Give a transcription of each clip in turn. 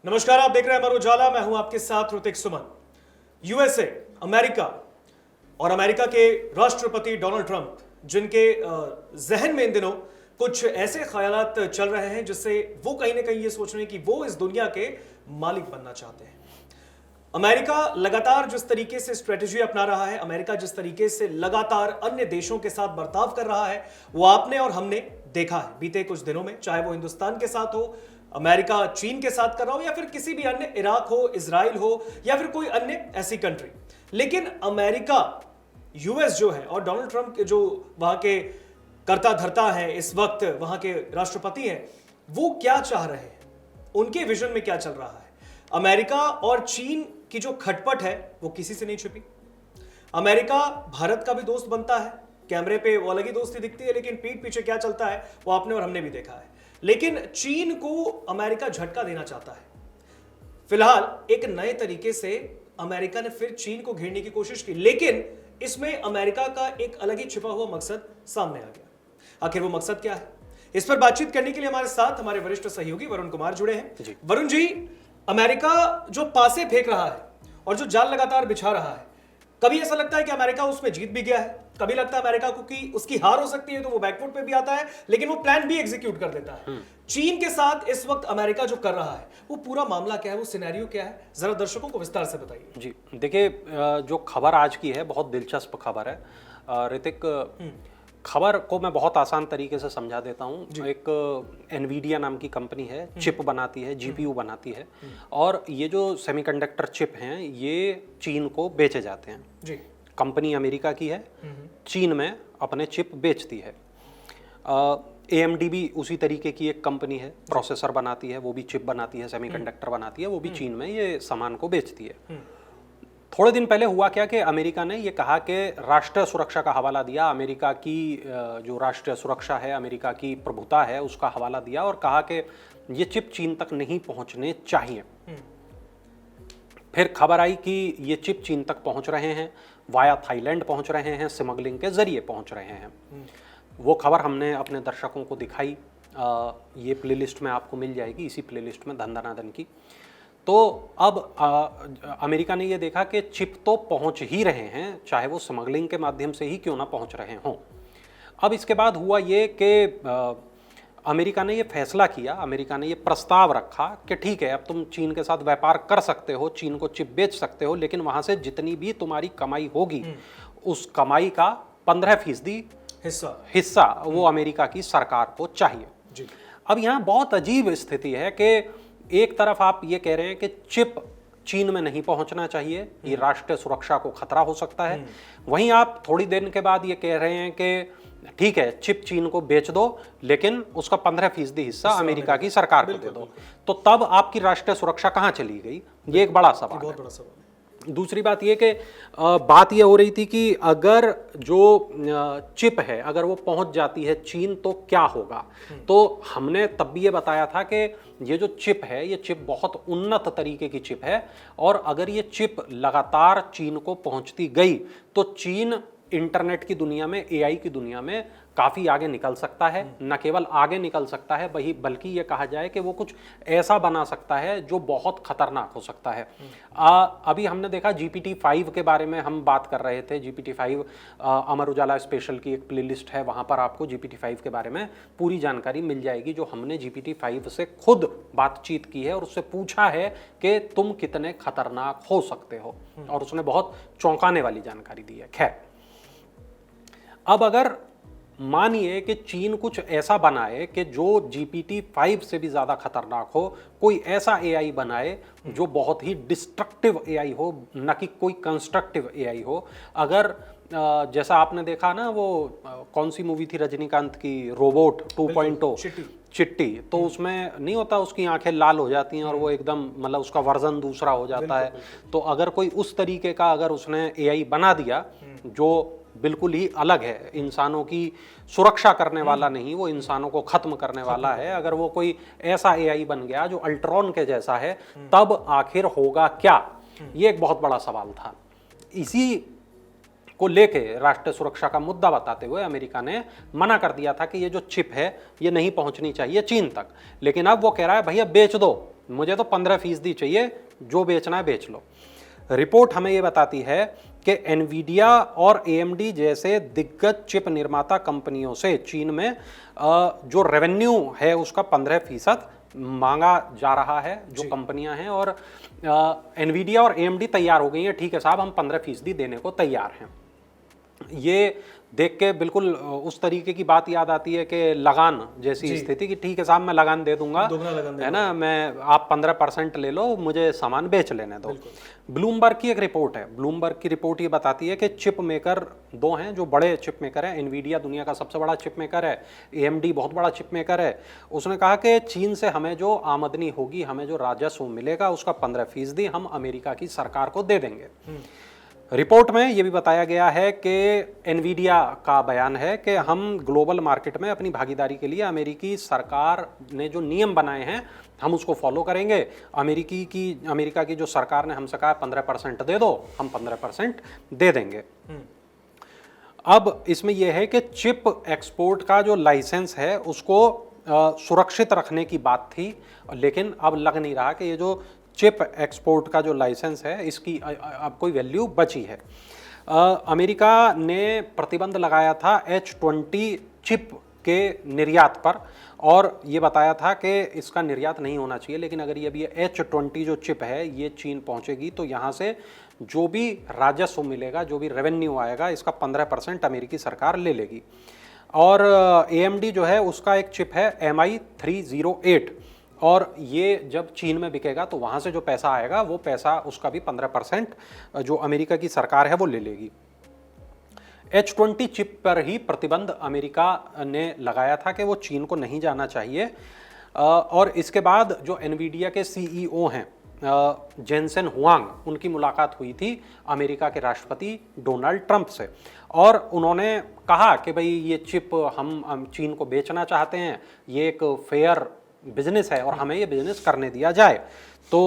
नमस्कार, आप देख रहे हैं अमर उजाला। मैं हूं आपके साथ ऋतिक सुमन। यूएसए, अमेरिका और अमेरिका के राष्ट्रपति डोनाल्ड ट्रंप, जिनके जहन में इन दिनों कुछ ऐसे ख्यालात चल रहे हैं जिससे वो कहीं ना कहीं ये सोच रहे हैं कि वो इस दुनिया के मालिक बनना चाहते हैं। अमेरिका लगातार जिस तरीके से स्ट्रेटेजी अपना रहा है, अमेरिका जिस तरीके से लगातार अन्य देशों के साथ बर्ताव कर रहा है, वो आपने और हमने देखा है बीते कुछ दिनों में। चाहे वो हिंदुस्तान के साथ हो, अमेरिका चीन के साथ कर रहा हो, या फिर किसी भी अन्य, इराक हो, इजराइल हो, या फिर कोई अन्य ऐसी कंट्री। लेकिन अमेरिका, यूएस जो है, और डोनाल्ड ट्रंप के जो वहां के कर्ता धर्ता है, इस वक्त वहां के राष्ट्रपति हैं, वो क्या चाह रहे हैं, उनके विजन में क्या चल रहा है। अमेरिका और चीन की जो खटपट है वो किसी से नहीं छुपी। अमेरिका भारत का भी दोस्त बनता है, कैमरे पे वो अलग ही दोस्ती दिखती है, लेकिन पीठ पीछे क्या चलता है वो आपने और हमने भी देखा है। लेकिन चीन को अमेरिका झटका देना चाहता है। फिलहाल एक नए तरीके से अमेरिका ने फिर चीन को घेरने की कोशिश की, लेकिन इसमें अमेरिका का एक अलग ही छिपा हुआ मकसद सामने आ गया। आखिर वो मकसद क्या है, इस पर बातचीत करने के लिए हमारे साथ हमारे वरिष्ठ सहयोगी वरुण कुमार जुड़े हैं। वरुण जी, अमेरिका जो पासे फेंक रहा है और जो जाल लगातार बिछा रहा है, कभी ऐसा लगता है कि अमेरिका उसमें जीत भी गया है, कभी लगता है अमेरिका को कि उसकी हार हो सकती है, तो वो बैकफुट पे भी आता है, लेकिन वो प्लान भी एग्जीक्यूट कर देता है। चीन के साथ इस वक्त अमेरिका जो कर रहा है, वो पूरा मामला क्या है, वो सिनेरियो क्या है, जरा दर्शकों को विस्तार से बताइए। जी देखिए, जो खबर आज की है बहुत दिलचस्प खबर है ऋतिक। खबर को मैं बहुत आसान तरीके से समझा देता हूँ। एक एनवीडिया नाम की कंपनी है, चिप बनाती है, जीपीयू बनाती है, और ये जो सेमीकंडक्टर चिप हैं ये चीन को बेचे जाते हैं। जी। कंपनी अमेरिका की है, चीन में अपने चिप बेचती है। AMD भी उसी तरीके की एक कंपनी है, प्रोसेसर बनाती है, वो भी चिप बनाती है, सेमीकंडक्टर बनाती है, वो भी चीन में ये सामान को बेचती है। थोड़े दिन पहले हुआ क्या कि अमेरिका ने ये कहा कि राष्ट्रीय सुरक्षा का हवाला दिया, अमेरिका की जो राष्ट्रीय सुरक्षा है, अमेरिका की प्रभुता है, उसका हवाला दिया और कहा कि ये चिप चीन तक नहीं पहुंचने चाहिए। फिर खबर आई कि ये चिप चीन तक पहुंच रहे हैं, वाया थाईलैंड पहुंच रहे हैं, स्मगलिंग के जरिए पहुंच रहे हैं। वो खबर हमने अपने दर्शकों को दिखाई। ये प्लेलिस्ट में आपको मिल जाएगी, इसी प्लेलिस्ट में धन धनाधन की। तो अब अमेरिका ने ये देखा कि चिप तो पहुंच ही रहे हैं, चाहे वो स्मगलिंग के माध्यम से ही क्यों ना पहुंच रहे हों। अब इसके बाद हुआ ये कि अमेरिका ने ये फैसला किया, अमेरिका ने ये प्रस्ताव रखा कि ठीक है, अब तुम चीन के साथ व्यापार कर सकते हो, चीन को चिप बेच सकते हो, लेकिन वहां से जितनी भी तुम्हारी कमाई होगी उस कमाई का 15% हिस्सा वो अमेरिका की सरकार को चाहिए। जी। अब यहाँ बहुत अजीब स्थिति है कि एक तरफ आप ये कह रहे हैं कि चिप चीन में नहीं पहुंचना चाहिए, ये राष्ट्रीय सुरक्षा को खतरा हो सकता है, वहीं आप थोड़ी देर के बाद ये कह रहे हैं कि ठीक है, चिप चीन को बेच दो, लेकिन उसका 15% हिस्सा अमेरिका की सरकार को दे दो। तो तब आपकी राष्ट्रीय सुरक्षा कहाँ चली गई, ये एक बड़ा सवाल है। बहुत बड़ा सवाल। दूसरी बात ये कि बात ये हो रही थी कि अगर जो चिप है अगर वो पहुंच जाती है चीन तो क्या होगा। तो हमने तब भी ये बताया था कि ये जो चिप है, ये चिप बहुत उन्नत तरीके की चिप है, और अगर ये चिप लगातार चीन को पहुंचती गई तो चीन इंटरनेट की दुनिया में, AI की दुनिया में काफ़ी आगे निकल सकता है। न केवल आगे निकल सकता है, बल्कि ये कहा जाए कि वो कुछ ऐसा बना सकता है जो बहुत खतरनाक हो सकता है। अभी हमने देखा GPT-5 के बारे में हम बात कर रहे थे। GPT-5 अमर उजाला स्पेशल की एक प्लेलिस्ट है, वहाँ पर आपको GPT-5 के बारे में पूरी जानकारी मिल जाएगी, जो हमने GPT-5 से खुद बातचीत की है और उससे पूछा है कि तुम कितने खतरनाक हो सकते हो, और उसने बहुत चौंकाने वाली जानकारी दी है। खैर, अब अगर मानिए कि चीन कुछ ऐसा बनाए कि जो GPT-5 से भी ज़्यादा खतरनाक हो, कोई ऐसा AI बनाए जो बहुत ही डिस्ट्रक्टिव AI हो, न कि कोई कंस्ट्रक्टिव AI हो। अगर जैसा आपने देखा ना, वो कौन सी मूवी थी रजनीकांत की, रोबोट 2.0, चिट्टी, तो उसमें नहीं होता, उसकी आंखें लाल हो जाती हैं और वो एकदम, मतलब उसका वर्जन दूसरा हो जाता है। तो अगर कोई उस तरीके का अगर उसने AI बना दिया जो बिल्कुल ही अलग है, इंसानों की सुरक्षा करने वाला नहीं, वो इंसानों को खत्म करने वाला है, अगर वो कोई ऐसा AI बन गया जो अल्ट्रॉन के जैसा है, तब आखिर होगा क्या, ये एक बहुत बड़ा सवाल था। इसी को लेके राष्ट्रीय सुरक्षा का मुद्दा बताते हुए अमेरिका ने मना कर दिया था कि ये जो चिप है ये नहीं पहुंचनी चाहिए चीन तक। लेकिन अब वो कह रहा है भैया बेच दो, मुझे तो 15% चाहिए, जो बेचना है बेच लो। रिपोर्ट हमें ये बताती है कि एनवीडिया और एएमडी जैसे दिग्गज चिप निर्माता कंपनियों से चीन में जो रेवेन्यू है उसका 15% मांगा जा रहा है, जो कंपनियां हैं। और एनवीडिया और एएमडी तैयार हो गई हैं, ठीक है साहब हम 15% देने को तैयार हैं। ये देख के बिल्कुल उस तरीके की बात याद आती है कि लगान जैसी स्थिति कि ठीक है साहब मैं लगान दे दूंगा, है ना, मैं आप 15% ले लो, मुझे सामान बेच लेने दो। ब्लूमबर्ग की एक रिपोर्ट है, ब्लूमबर्ग की रिपोर्ट ये बताती है कि चिप मेकर दो हैं जो बड़े चिप मेकर हैं। एनवीडिया दुनिया का सबसे बड़ा चिप मेकर है, एएमडी बहुत बड़ा चिप मेकर है। उसने कहा कि चीन से हमें जो आमदनी होगी, हमें जो राजस्व मिलेगा उसका 15% हम अमेरिका की सरकार को दे देंगे। रिपोर्ट में यह भी बताया गया है कि एनवीडिया का बयान है कि हम ग्लोबल मार्केट में अपनी भागीदारी के लिए अमेरिकी सरकार ने जो नियम बनाए हैं हम उसको फॉलो करेंगे। अमेरिका की जो सरकार ने हमसे कहा 15% दे दो, हम 15% दे देंगे। अब इसमें यह है कि चिप एक्सपोर्ट का जो लाइसेंस है उसको सुरक्षित रखने की बात थी, लेकिन अब लग नहीं रहा कि ये जो चिप एक्सपोर्ट का जो लाइसेंस है इसकी अब कोई वैल्यू बची है। अमेरिका ने प्रतिबंध लगाया था H20 चिप के निर्यात पर और ये बताया था कि इसका निर्यात नहीं होना चाहिए, लेकिन अगर ये H20 जो चिप है ये चीन पहुंचेगी तो यहाँ से जो भी राजस्व मिलेगा, जो भी रेवेन्यू आएगा, इसका 15% अमेरिकी सरकार ले लेगी। और AMD जो है उसका एक चिप है MI308 और ये जब चीन में बिकेगा तो वहाँ से जो पैसा आएगा वो पैसा उसका भी 15% जो अमेरिका की सरकार है वो ले लेगी। H20 चिप पर ही प्रतिबंध अमेरिका ने लगाया था कि वो चीन को नहीं जाना चाहिए। और इसके बाद जो एनवीडिया के CEO हैं जेनसेन हुआंग, उनकी मुलाकात हुई थी अमेरिका के राष्ट्रपति डोनाल्ड ट्रंप से और उन्होंने कहा कि भाई ये चिप हम चीन को बेचना चाहते हैं, ये एक फेयर बिजनेस है और हमें ये बिजनेस करने दिया जाए। तो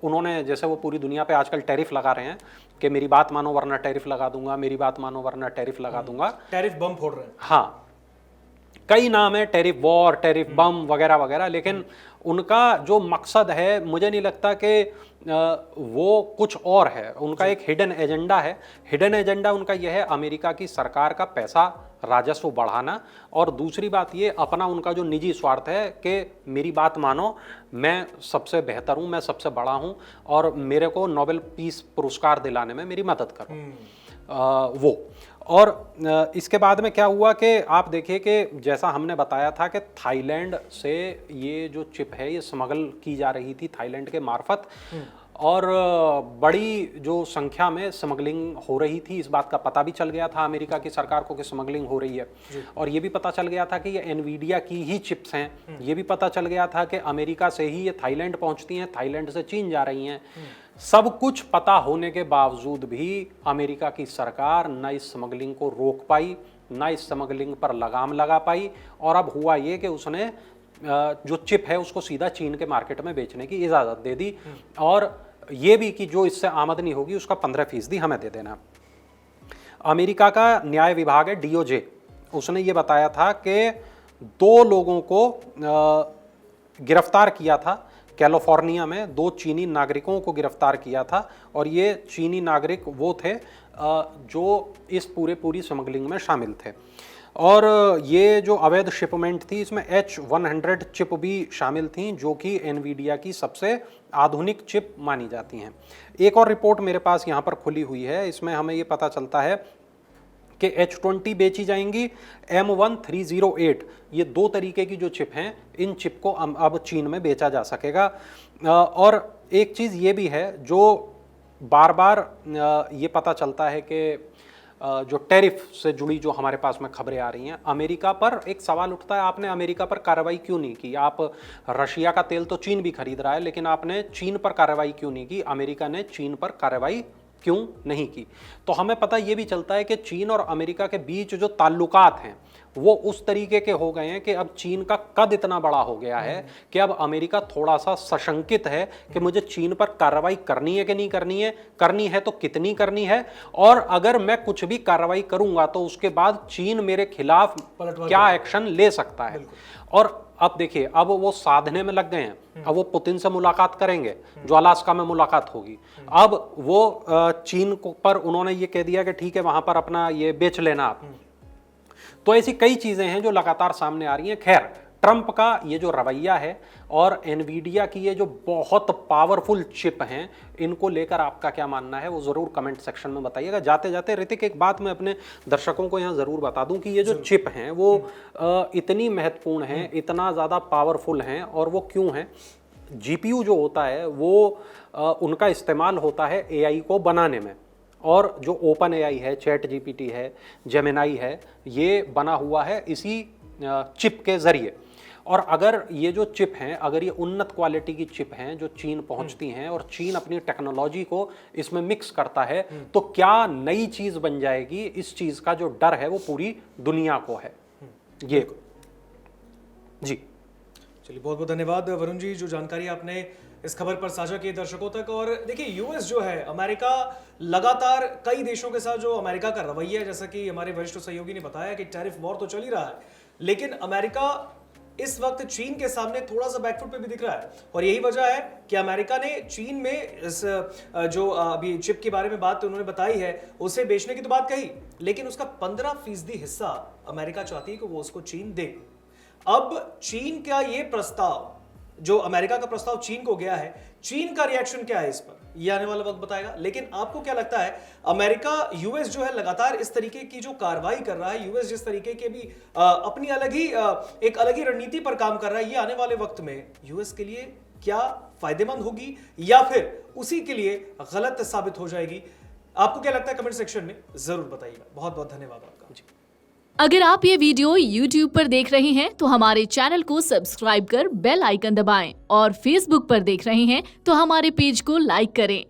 उन्होंने, जैसे वो पूरी दुनिया पे आजकल टैरिफ लगा रहे हैं कि मेरी बात मानो वरना टैरिफ लगा दूंगा, मेरी बात मानो वरना टैरिफ लगा दूंगा, टैरिफ बम फोड़ रहे हैं। हाँ, कई नाम है, टैरिफ वॉर, टैरिफ बम वगैरह वगैरह, लेकिन उनका जो मकसद है मुझे नहीं लगता कि वो कुछ और है। उनका एक हिडन एजेंडा है। हिडन एजेंडा उनका यह है अमेरिका की सरकार का पैसा राजस्व बढ़ाना, और दूसरी बात ये अपना उनका जो निजी स्वार्थ है कि मेरी बात मानो, मैं सबसे बेहतर हूँ, मैं सबसे बड़ा हूँ और मेरे को नोबेल पीस पुरस्कार दिलाने में मेरी मदद करो। वो और इसके बाद में क्या हुआ कि आप देखिए कि जैसा हमने बताया था कि थाईलैंड से ये जो चिप है ये स्मगल की जा रही थी थाईलैंड के मार्फत, और बड़ी जो संख्या में स्मगलिंग हो रही थी, इस बात का पता भी चल गया था अमेरिका की सरकार को कि स्मगलिंग हो रही है। और ये भी पता चल गया था कि ये एनवीडिया की ही चिप्स हैं। ये भी पता चल गया था कि अमेरिका से ही ये थाईलैंड पहुंचती हैं, थाईलैंड से चीन जा रही हैं। सब कुछ पता होने के बावजूद भी अमेरिका की सरकार न इस स्मगलिंग को रोक पाई, न इस स्मगलिंग पर लगाम लगा पाई, और अब हुआ ये कि उसने जो चिप है उसको सीधा चीन के मार्केट में बेचने की इजाज़त दे दी, और ये भी कि जो इससे आमदनी होगी उसका 15% हमें दे देना। अमेरिका का न्याय विभाग है DOJ, उसने ये बताया था कि 2 लोगों को गिरफ्तार किया था कैलिफोर्निया में, 2 चीनी नागरिकों को गिरफ्तार किया था, और ये चीनी नागरिक वो थे जो इस पूरी स्मगलिंग में शामिल थे। और ये जो अवैध शिपमेंट थी इसमें H100 चिप भी शामिल थी, जो कि एनवीडिया की सबसे आधुनिक चिप मानी जाती हैं। एक और रिपोर्ट मेरे पास यहाँ पर खुली हुई है, इसमें हमें ये पता चलता है कि H20 बेची जाएंगी, M1308, ये 2 तरीके की जो चिप हैं, इन चिप को अब चीन में बेचा जा सकेगा। और एक चीज़ ये भी है जो बार बार ये पता चलता है कि जो टैरिफ से जुड़ी जो हमारे पास में खबरें आ रही हैं, अमेरिका पर एक सवाल उठता है, आपने अमेरिका पर कार्रवाई क्यों नहीं की? आप रशिया का तेल तो चीन भी खरीद रहा है, लेकिन आपने चीन पर कार्रवाई क्यों नहीं की? अमेरिका ने चीन पर कार्रवाई क्यों नहीं की? तो हमें पता ये भी चलता है कि चीन और अमेरिका के बीच जो ताल्लुकात हैं वो उस तरीके के हो गए हैं कि अब चीन का कद इतना बड़ा हो गया है कि अब अमेरिका थोड़ा सा सशंकित है कि मुझे चीन पर कार्रवाई करनी है कि नहीं करनी है तो कितनी करनी है, और अगर मैं कुछ भी कार्रवाई करूंगा तो उसके बाद चीन मेरे खिलाफ क्या एक्शन ले सकता है। और अब देखिए, अब वो साधने में लग गए हैं। अब वो पुतिन से मुलाकात करेंगे, जो अलास्का में मुलाकात होगी। अब वो चीन पर उन्होंने ये कह दिया कि ठीक है, वहां पर अपना ये बेच लेना आप। तो ऐसी कई चीजें हैं जो लगातार सामने आ रही हैं। खैर, ट्रंप का ये जो रवैया है और एनवीडिया की ये जो बहुत पावरफुल चिप हैं, इनको लेकर आपका क्या मानना है, वो जरूर कमेंट सेक्शन में बताइएगा। जाते जाते ऋतिक, एक बात मैं अपने दर्शकों को यहाँ जरूर बता दूं कि ये जो चिप हैं वो इतनी महत्वपूर्ण हैं, इतना ज़्यादा पावरफुल हैं, और वो क्यों हैं। जीपीयू जो होता है वो उनका इस्तेमाल होता है एआई को बनाने में, और जो ओपन एआई है, चैट जीपीटी है, जेमिनाई है, ये बना हुआ है इसी चिप के जरिए। और अगर ये जो चिप हैं, अगर ये उन्नत क्वालिटी की चिप हैं जो चीन पहुंचती हैं और चीन अपनी टेक्नोलॉजी को इसमें मिक्स करता है, तो क्या नई चीज बन जाएगी। इस चीज का जो डर है वो पूरी दुनिया को है। ये जी, चलिए, बहुत बहुत धन्यवाद वरुण जी, जो जानकारी आपने इस खबर पर साझा की दर्शकों तक। और देखिए, यूएस जो है, अमेरिका लगातार कई देशों के साथ जो अमेरिका का रवैया है, जैसा कि हमारे वरिष्ठ सहयोगी ने बताया कि टैरिफ वॉर तो चल ही रहा है, लेकिन अमेरिका इस वक्त चीन के सामने थोड़ा सा बैकफुट पे भी दिख रहा है। और यही वजह है कि अमेरिका ने चीन में इस जो अभी चिप के बारे में बात उन्होंने बताई है, उसे बेचने की तो बात कही, लेकिन उसका 15% हिस्सा अमेरिका चाहती है कि वो उसको चीन दे। अब चीन का ये प्रस्ताव, जो अमेरिका का प्रस्ताव चीन को गया है, चीन का रिएक्शन क्या है इस पर, ये आने वाला वक्त बताएगा। लेकिन आपको क्या लगता है, अमेरिका, यूएस जो है लगातार इस तरीके की जो कार्रवाई कर रहा है, यूएस जिस तरीके के भी अपनी अलग ही एक अलग ही रणनीति पर काम कर रहा है, ये आने वाले वक्त में यूएस के लिए क्या फायदेमंद होगी या फिर उसी के लिए गलत साबित हो जाएगी? आपको क्या लगता है, कमेंट सेक्शन में जरूर बताइएगा। बहुत बहुत धन्यवाद आपका। अगर आप ये वीडियो YouTube पर देख रहे हैं तो हमारे चैनल को सब्सक्राइब कर बेल आइकन दबाएं, और Facebook पर देख रहे हैं तो हमारे पेज को लाइक करें।